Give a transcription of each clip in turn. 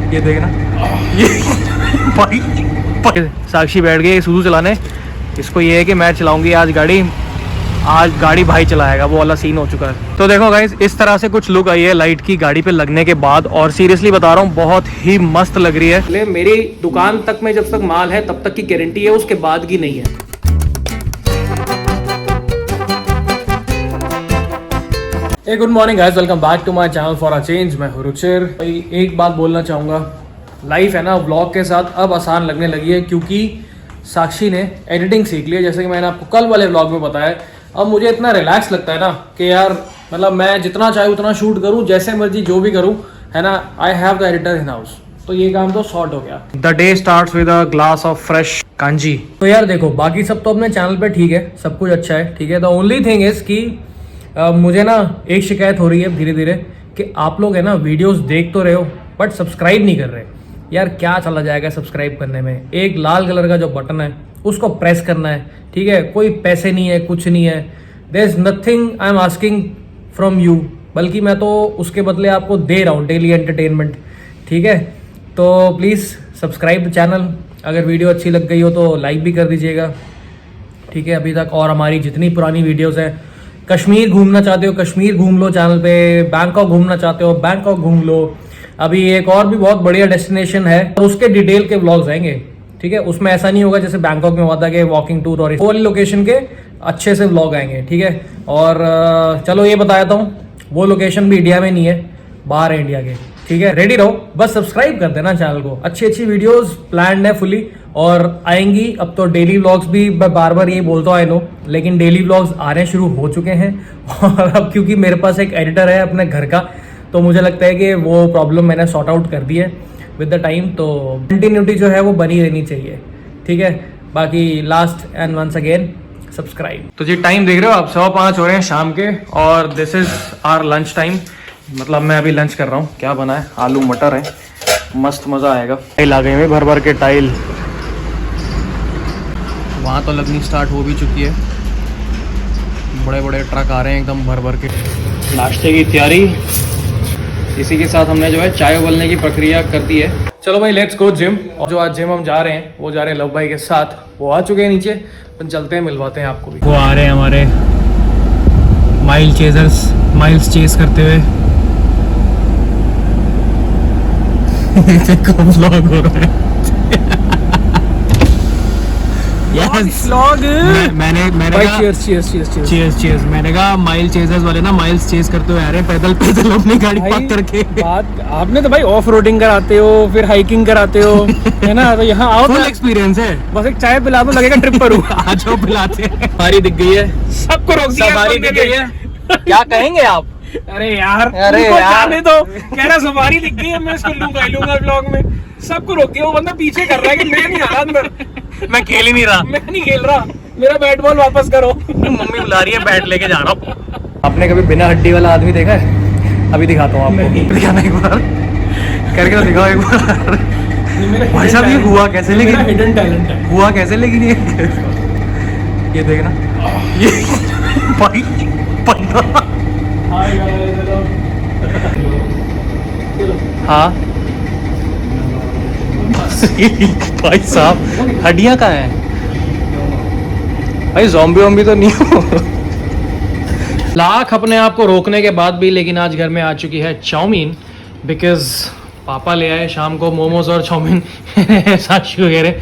ये देखना ये भाई साक्षी बैठ गई सुजू चलाने। इसको ये है कि मैं चलाऊंगी आज गाड़ी भाई चलाएगा, वो वाला सीन हो चुका है। तो देखो गाइस, इस तरह से कुछ लुक आई है लाइट की गाड़ी पे लगने के बाद, और सीरियसली बता रहा हूँ बहुत ही मस्त लग रही है। मेरी दुकान तक में जब तक माल है तब तक की गारंटी है, उसके बाद की नहीं है। Hey, good morning guys, welcome back to my channel for a change. मैं हूं रुचिर। भाई एक बात बोलना चाहूँगा, लाइफ है ना व्लॉग के साथ अब आसान लगने लगी है, क्योंकि साक्षी ने एडिटिंग सीख ली है। जैसे कि मैंने आपको कल वाले व्लॉग में बताया, अब मुझे इतना रिलैक्स लगता है ना कि यार मतलब मैं जितना चाहे उतना शूट करूँ, जैसे मर्जी जो भी करूँ, है ना। I have the editor in house, तो ये काम तो सॉर्ट हो गया। The day starts with a glass of fresh kanji. तो यार देखो, बाकी सब तो अपने चैनल पे ठीक है, सब कुछ अच्छा है, ठीक है। द ओनली थिंग इज कि मुझे ना एक शिकायत हो रही है धीरे धीरे कि आप लोग है ना वीडियोस देख तो रहे हो बट सब्सक्राइब नहीं कर रहे। यार क्या चला जाएगा सब्सक्राइब करने में, एक लाल कलर का जो बटन है उसको प्रेस करना है, ठीक है। कोई पैसे नहीं है, कुछ नहीं है, there is nothing I am asking from you, बल्कि मैं तो उसके बदले आपको दे रहा हूँ डेली एंटरटेनमेंट, ठीक है। तो प्लीज़ सब्सक्राइब द चैनल, अगर वीडियो अच्छी लग गई हो तो लाइक भी कर दीजिएगा, ठीक है। अभी तक और हमारी जितनी पुरानी वीडियोज़ हैं, कश्मीर घूमना चाहते हो कश्मीर घूम लो चैनल पे, बैंकॉक घूमना चाहते हो बैंकॉक घूम लो। अभी एक और भी बहुत बढ़िया डेस्टिनेशन है, उसके डिटेल के व्लॉग्स आएंगे, ठीक है। उसमें ऐसा नहीं होगा जैसे बैंकॉक में हुआ था कि वॉकिंग टूर, और वो वाली लोकेशन के अच्छे से व्लॉग आएंगे, ठीक है। और चलो ये बताया हूँ, वो लोकेशन भी इंडिया में नहीं है, बाहर है इंडिया के, ठीक है। रेडी रहो, बस सब्सक्राइब कर देना चैनल को। अच्छी अच्छी वीडियोस प्लान्ड है फुली और आएंगी। अब तो डेली व्लॉग्स भी मैं बार बार ये बोलता हूँ आई नो, लेकिन डेली व्लॉग्स आने शुरू हो चुके हैं। और अब क्योंकि मेरे पास एक एडिटर है अपने घर का, तो मुझे लगता है कि वो प्रॉब्लम मैंने सॉर्ट आउट कर दी है विद द टाइम। तो कंटिन्यूटी जो है वो बनी रहनी चाहिए, ठीक है। बाकी last and once again subscribe. तो जी टाइम देख रहे हो आप, 5:15 हो रहे हैं शाम के, और this is our lunch time. मतलब मैं अभी लंच कर रहा हूँ। क्या बना है, आलू मटर है, मस्त मज़ा आएगा। टाइल आ गई में भर भर के टाइल, वहाँ तो लगनी स्टार्ट हो भी चुकी है, बड़े बड़े ट्रक आ रहे हैं एकदम भर भर के। नाश्ते की तैयारी, इसी के साथ हमने जो है चाय उबलने की प्रक्रिया कर दी है। चलो भाई लेट्स गो जिम। और जो आज जिम हम जा रहे हैं वो जा रहे हैं लव भाई के साथ, वो आ चुके हैं नीचे, तो चलते हैं मिलवाते हैं आपको भी। वो आ रहे हैं हमारे माइल्स चेस करते हुए। व्लॉग हो रहा है। मैंने कहा माइल चेजर्स वाले ना माइल्स चेस करते हुए आ रहे हैं, पैदल अपनी गाड़ी पार्क करके। बात आपने तो भाई ऑफ रोडिंग कराते हो, फिर हाइकिंग कराते हो, है ना। तो यहाँ आओ, फुल एक्सपीरियंस है। बस एक चाय पिला दो, लगेगा ट्रिप पर हूँ। आज पिलाते हैं। सवारी दिख गई है, सबको रोक दिया, सवारी दिख गई है। क्या कहेंगे आप? अरे यार तो कह रहा सवारी दिख गई है, मैं इसको लूंगा व्लॉग में। सबको रोक दिया, वो बंदा पीछे कर रहा है कि मैं नहीं आ रहा अंदर, मैं खेल ही नहीं रहा, मैं नहीं खेल रहा, मेरा बैट बॉल वापस करो। मम्मी बुला रही है, बैट लेके जा रहा हूँ। आपने कभी बिना हड्डी वाला आदमी देखा है? अभी दिखाता हूँ आपको, दिखाना एक बार करके तो दिखाओ एक बार। भाई साहब ये हुआ कैसे, लेकिन हिडन टैलेंट है। हुआ कैसे, लेकिन ये देखना, ये भाई बंदा। हाँ भाई साहब हड्डियां कहाँ हैं भाई, ज़ॉम्बी तो नहीं हो। लाख अपने आप को रोकने के बाद भी, लेकिन आज घर में आ चुकी है चाउमीन, बिकॉज पापा ले आए शाम को मोमोज और चाउमीन। साक्षी वगैरह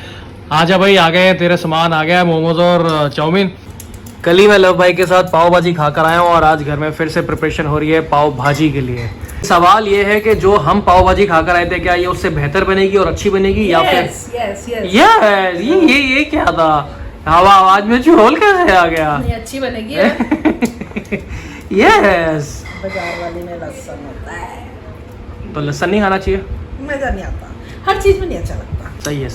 आजा भाई, आ गए तेरे सामान आ गया, मोमोज और चाउमीन। कल ही मैं लव भाई के साथ पाव भाजी खाकर आया हूँ, और आज घर में फिर से प्रिपरेशन हो रही है पाव भाजी के लिए। सवाल ये है कि जो हम पाव भाजी खाकर आए थे, क्या ये उससे बेहतर बनेगी और अच्छी बनेगी, या फिर ये क्या था? हवा आवाज में चुड़ोल कैसे आ गया? अच्छी बनेगी। यस, बाजार वाली में लहसुन होता है, तो लहसुन नहीं खाना चाहिए, मजा नहीं आता, हर चीज में नहीं अच्छा लगता। सही है।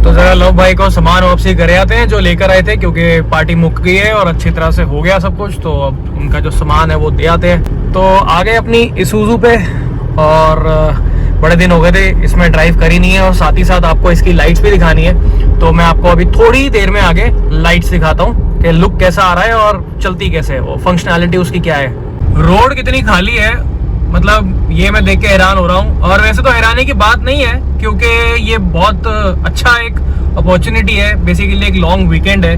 तो जरा लव भाई को सामान वापसी घरे आते हैं जो लेकर आए थे, क्योंकि पार्टी मुक गई है और अच्छी तरह से हो गया सब कुछ। तो अब उनका जो सामान है वो दे आते हैं। तो आ गए अपनी इसूजू पे, और बड़े दिन हो गए थे इसमें ड्राइव करी नहीं है, और साथ ही साथ आपको इसकी लाइट्स भी दिखानी है। तो मैं आपको अभी थोड़ी देर में आगे लाइट्स दिखाता हूँ कि लुक कैसा आ रहा है और चलती कैसे है, वो फंक्शनैलिटी उसकी क्या है। रोड कितनी खाली है, मतलब ये मैं देख के हैरान हो रहा हूँ। और वैसे तो हैरानी की बात नहीं है, क्योंकि ये बहुत अच्छा एक अपॉर्चुनिटी है। बेसिकली एक लॉन्ग वीकेंड है,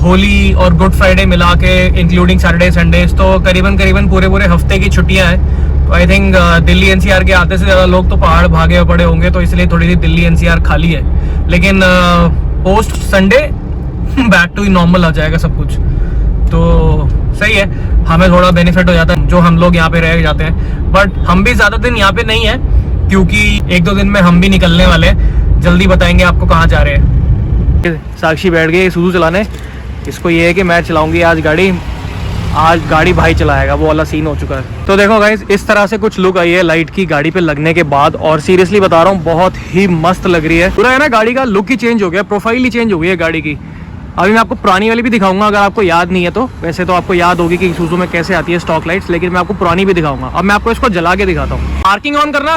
होली और गुड फ्राइडे मिला के, इंक्लूडिंग सैटरडे संडेज, तो करीबन पूरे हफ्ते की छुट्टियां हैं। तो आई थिंक दिल्ली एनसीआर के आधे से ज़्यादा लोग तो पहाड़ भागे पड़े होंगे, तो इसलिए थोड़ी सी दिल्ली एनसीआर खाली है। लेकिन post Sunday back to normal आ जाएगा सब कुछ, तो सही है। हमें थोड़ा बेनिफिट हो जाता है जो हम लोग यहाँ पे रह जाते हैं, बट हम भी ज़्यादा दिन यहाँ पे नहीं है, क्योंकि 1-2 दिन में हम भी निकलने वाले हैं। जल्दी बताएंगे आपको कहाँ जा रहे हैं। साक्षी बैठ गई सुजू चलाने। इसको ये है कि मैं चलाऊंगी आज गाड़ी भाई चलाएगा, वो वाला सीन हो चुका है। तो देखो गाइस, इस तरह से कुछ लुक आई है लाइट की गाड़ी पे लगने के बाद, और सीरियसली बता रहा हूँ बहुत ही मस्त लग रही है। पूरा है ना, गाड़ी का लुक ही चेंज हो गया, प्रोफाइल ही चेंज हो गई है गाड़ी की। अभी मैं आपको पुरानी वाली भी दिखाऊंगा, अगर आपको याद नहीं है तो। वैसे तो आपको याद होगी कि Isuzu में कैसे आती है स्टॉक लाइट्स, लेकिन मैं आपको पुरानी भी दिखाऊंगा। अब मैं आपको इसको जला के दिखाता हूँ। पार्किंग ऑन करना,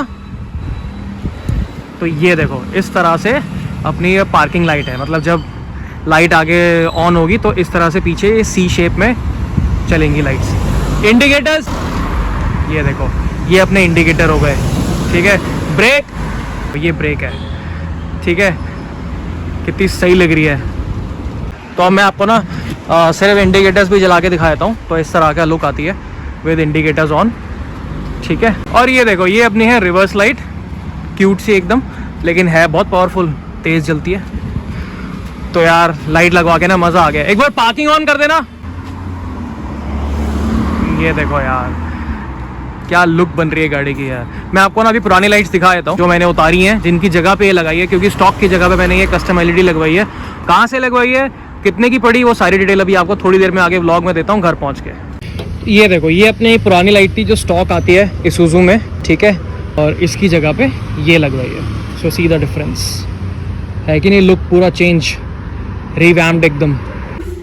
तो ये देखो इस तरह से अपनी ये पार्किंग लाइट है। मतलब जब लाइट आगे ऑन होगी तो इस तरह से पीछे सी शेप में चलेंगी लाइट्स। इंडिकेटर्स, ये देखो ये अपने इंडिकेटर हो गए, ठीक है। ब्रेक, ये ब्रेक है, ठीक है। कितनी सही लग रही है। तो अब मैं आपको ना सिर्फ इंडिकेटर्स भी जला के दिखा देता हूँ। तो इस तरह का लुक आती है विद इंडिकेटर्स ऑन, ठीक है। और ये देखो ये अपनी है रिवर्स लाइट, क्यूट सी एकदम, लेकिन है बहुत पावरफुल, तेज़ जलती है। तो यार लाइट लगवा के ना मज़ा आ गया। एक बार पार्किंग ऑन कर देना। ये देखो यार क्या लुक बन रही है गाड़ी की यार। मैं आपको ना अभी पुरानी लाइट्स दिखा देता हूँ जो मैंने उतारी हैं, जिनकी जगह पे ये लगाई है, क्योंकि स्टॉक की जगह पे मैंने ये कस्टम एलईडी लगवाई है। कहाँ से लगवाई है, कितने की पड़ी, वो सारी डिटेल अभी आपको थोड़ी देर में आगे व्लॉग में देता हूँ घर पहुँच के। ये देखो ये अपनी पुरानी लाइट थी जो स्टॉक आती है Isuzu में, ठीक है। और इसकी जगह पे ये लगवाई है। सो सी द डिफरेंस है कि नहीं, लुक पूरा चेंज, रिवैम्प्ड एकदम।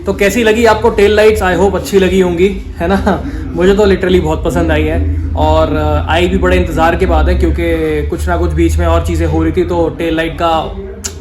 तो कैसी लगी आपको टेल लाइट्स? आई होप अच्छी लगी होंगी, है ना। मुझे तो लिटरली बहुत पसंद आई है, और आई भी बड़े इंतज़ार के बाद है, क्योंकि कुछ ना कुछ बीच में और चीज़ें हो रही थी, तो टेल लाइट का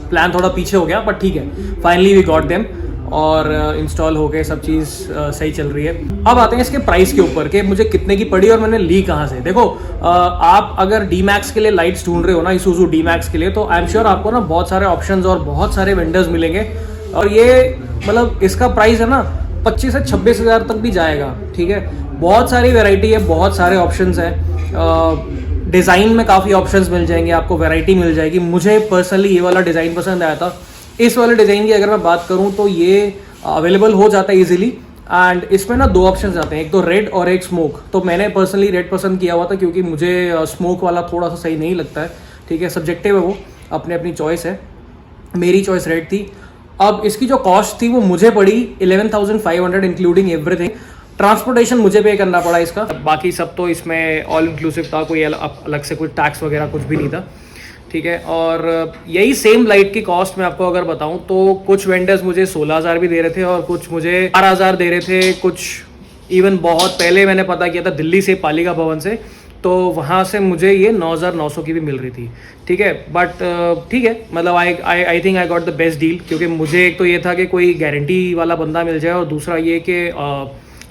प्लान थोड़ा पीछे हो गया, बट ठीक है, फाइनली वी गॉट देम, और इंस्टॉल हो गए, सब चीज़ सही चल रही है। अब आते हैं इसके प्राइस के ऊपर कि मुझे कितने की पड़ी और मैंने ली कहाँ से। देखो आप अगर D-Max के लिए लाइट्स ढूंढ रहे हो ना, Isuzu D-Max के लिए, तो आई एम श्योर आपको ना बहुत सारे ऑप्शंस और बहुत सारे वेंडर्स मिलेंगे। और ये मतलब इसका प्राइस है ना 25 से 26 हज़ार तक भी जाएगा, ठीक है। बहुत सारी वैरायटी है, बहुत सारे ऑप्शंस हैं। डिज़ाइन में काफ़ी ऑप्शंस मिल जाएंगे आपको, वैरायटी मिल जाएगी। मुझे पर्सनली ये वाला डिज़ाइन पसंद आया था। इस वाले डिज़ाइन की अगर मैं बात करूँ तो ये अवेलेबल हो जाता है ईजिली, एंड इसमें ना 2 ऑप्शंस आते हैं, एक तो रेड और एक स्मोक। तो मैंने पर्सनली रेड पसंद किया हुआ था, क्योंकि मुझे स्मोक वाला थोड़ा सा सही नहीं लगता है, ठीक है। सब्जेक्टिव है वो, अपनी अपनी चॉइस है। मेरी चॉइस रेड थी। अब इसकी जो कॉस्ट थी वो मुझे पड़ी 11,500 इंक्लूडिंग एवरीथिंग। ट्रांसपोर्टेशन मुझे पे करना पड़ा इसका, बाकी सब तो इसमें ऑल इंक्लूसिव था, कोई अलग से कुछ टैक्स वगैरह कुछ भी नहीं था, ठीक है। और यही सेम लाइट की कॉस्ट मैं आपको अगर बताऊं तो कुछ वेंडर्स मुझे 16,000 भी दे रहे थे, और कुछ मुझे 12,000 दे रहे थे। कुछ इवन बहुत पहले मैंने पता किया था दिल्ली से, पालिका भवन से, तो वहाँ से मुझे ये 9,900 की भी मिल रही थी, ठीक है। बट ठीक है, मतलब I think I got the best deal, क्योंकि मुझे एक तो ये था कि कोई गारंटी वाला बंदा मिल जाए, और दूसरा ये कि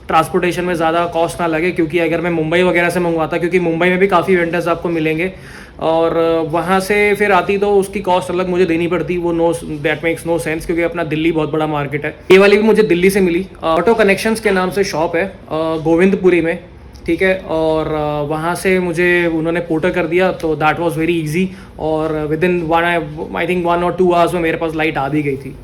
ट्रांसपोर्टेशन में ज़्यादा कॉस्ट ना लगे। क्योंकि अगर मैं मुंबई वगैरह से मंगवाता, क्योंकि मुंबई में भी काफ़ी वेंडर्स आपको मिलेंगे, और वहाँ से फिर आती तो उसकी कॉस्ट अलग मुझे देनी पड़ती, वो दैट मेक्स नो सेंस, क्योंकि अपना दिल्ली बहुत बड़ा मार्केट है। ये वाली भी मुझे दिल्ली से मिली, ऑटो कनेक्शंस के नाम से शॉप है गोविंदपुरी में, ठीक है। और वहाँ से मुझे उन्होंने पोर्टर कर दिया, तो दैट वाज वेरी इजी, और विद इन आई थिंक 1 और 2 आवर्स में मेरे पास लाइट आ भी गई थी,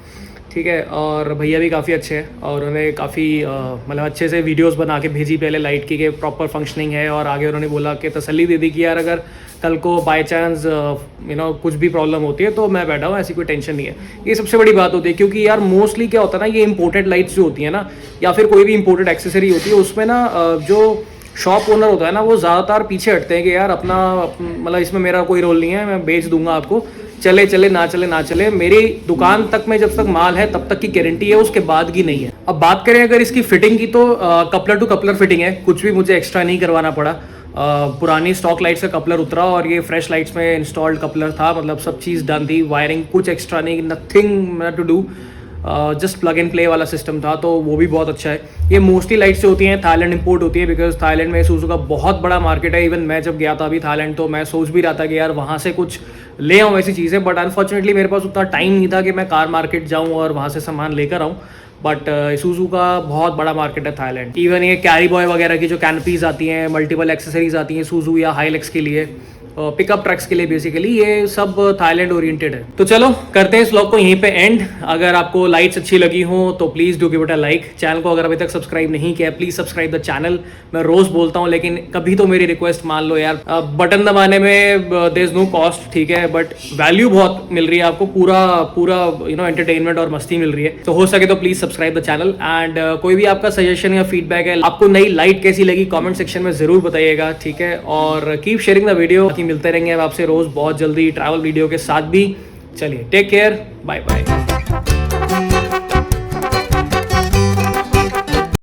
ठीक है। और भैया भी काफ़ी अच्छे हैं, और उन्होंने काफ़ी मतलब अच्छे से वीडियोस बना के भेजी पहले लाइट की, कि प्रॉपर फंक्शनिंग है, और आगे उन्होंने बोला कि तसल्ली दे दी कि यार अगर कल को बाय चांस कुछ भी प्रॉब्लम होती है तो मैं बैठा हूँ, ऐसी कोई टेंशन नहीं है। ये सबसे बड़ी बात होती है, क्योंकि यार मोस्टली क्या होता है ना, ये इंपोर्टेड लाइट्स जो होती है ना, या फिर कोई भी इंपोर्टेड एक्सेसरी होती है, उसमें ना जो शॉप ओनर होता है ना, वो ज़्यादातर पीछे हटते हैं कि यार अपना मतलब इसमें मेरा कोई रोल नहीं है, मैं बेच दूंगा आपको, चले चले ना चले ना चले, मेरी दुकान तक में जब तक माल है तब तक की गारंटी है, उसके बाद की नहीं है। अब बात करें अगर इसकी फिटिंग की, तो कपलर टू कपलर फिटिंग है, कुछ भी मुझे एक्स्ट्रा नहीं करवाना पड़ा। पुरानी स्टॉक लाइट्स का कपलर उतरा, और ये फ्रेश लाइट्स में इंस्टॉल्ड कपलर था, मतलब सब चीज़ डन थी, वायरिंग कुछ एक्स्ट्रा नहीं, nothing to do. Just plug and play वाला सिस्टम था, तो वो भी बहुत अच्छा है। ये मोस्टली लाइट्स जो होती हैं थाईलैंड इंपोर्ट होती है, बिकॉज थाईलैंड में isuzu का बहुत बड़ा मार्केट है। इवन मैं जब गया था अभी थाईलैंड, तो मैं सोच भी रहा था कि यार वहाँ से कुछ ले आऊँ ऐसी चीज़ें, बट अनफॉर्चुनेटली मेरे पास उतना टाइम नहीं था कि मैं कार मार्केट जाऊँ और वहाँ से सामान लेकर आऊँ। बट isuzu का बहुत बड़ा मार्केट है थाईलैंड। इवन ये कैरी बॉय वगैरह की जो कैनपीज आती हैं, मल्टीपल एक्सेसरीज आती हैं isuzu या हाईलेक्स के लिए, पिकअप ट्रक्स के लिए, बेसिकली ये सब थाईलैंड ओरिएंटेड है। तो चलो करते हैं इस व्लॉग को यहीं पे एंड। अगर आपको लाइट्स अच्छी लगी हो तो please do give it a like. Channel को अगर अभी तक सब्सक्राइब नहीं किया प्लीज़ सब्सक्राइब द चैनल। मैं रोज़ बोलता हूँ, लेकिन कभी तो मेरी रिक्वेस्ट मान लो यार। बटन दबाने में देयर इज नो कॉस्ट, ठीक है, बट वैल्यू बहुत मिल रही है आपको, पूरा एंटरटेनमेंट और मस्ती मिल रही है। तो हो सके तो please subscribe the channel. And कोई भी आपका सजेशन या फीडबैक है, आपको नई लाइट कैसी लगी, कॉमेंट सेक्शन में ज़रूर बताइएगा, ठीक है। और कीप शेयरिंग द वीडियो। मिलते रहेंगे अब आपसे रोज बहुत जल्दी ट्रैवल वीडियो के साथ भी। चलिए टेक केयर, बाय बाय।